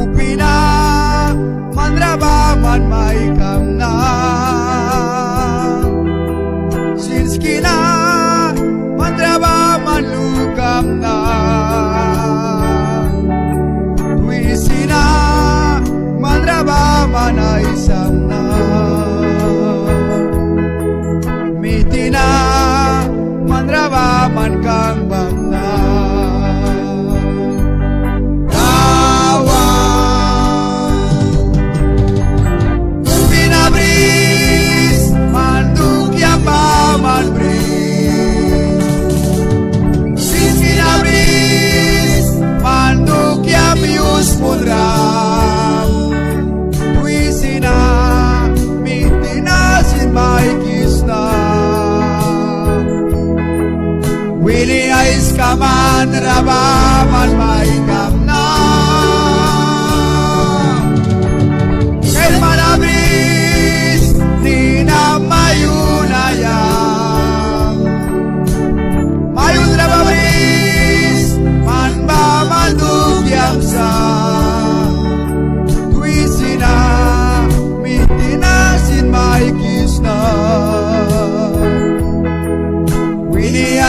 Upina mandrabaman maikam na Sinskina mandrabaman lukam na Tuisina mandrabaman aisam na Mitina mandrabaman kang bangna Mundram Tuisina mitina sin maikisna Wili ais kaman rabaman maikamna Kel manabris nina mayunayam Mayun rababris manba mandugyam sa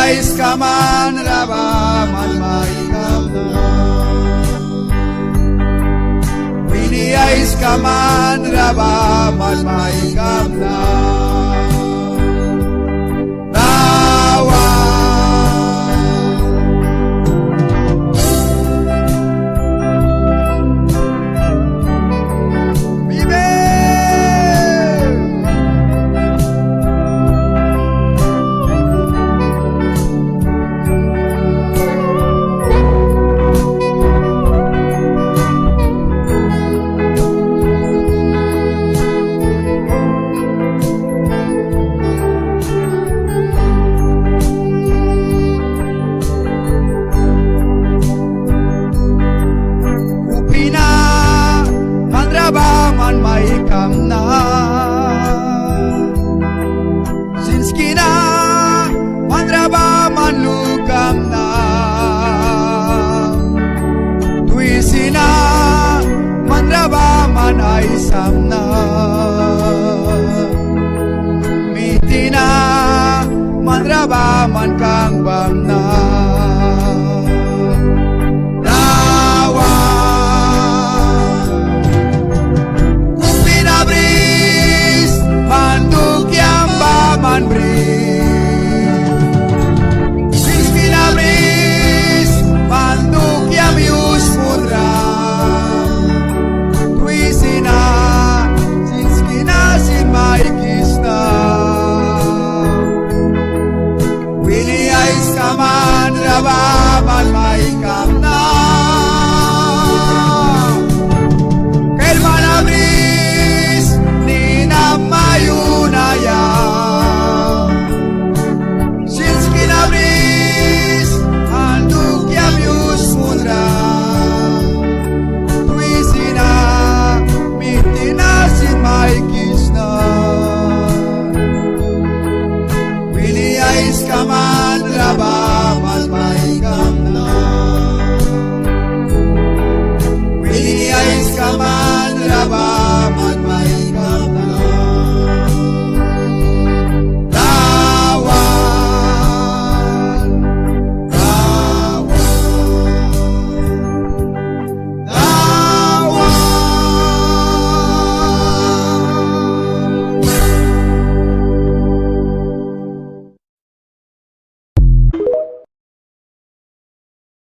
Ais kaman rabaman maikam na Wini ais kaman rabaman maikam na Mandrabaman maikam na Sinskina mandrabaman lukam na Tuisina mandrabaman aisam na Mitina mandrabaman kang bangna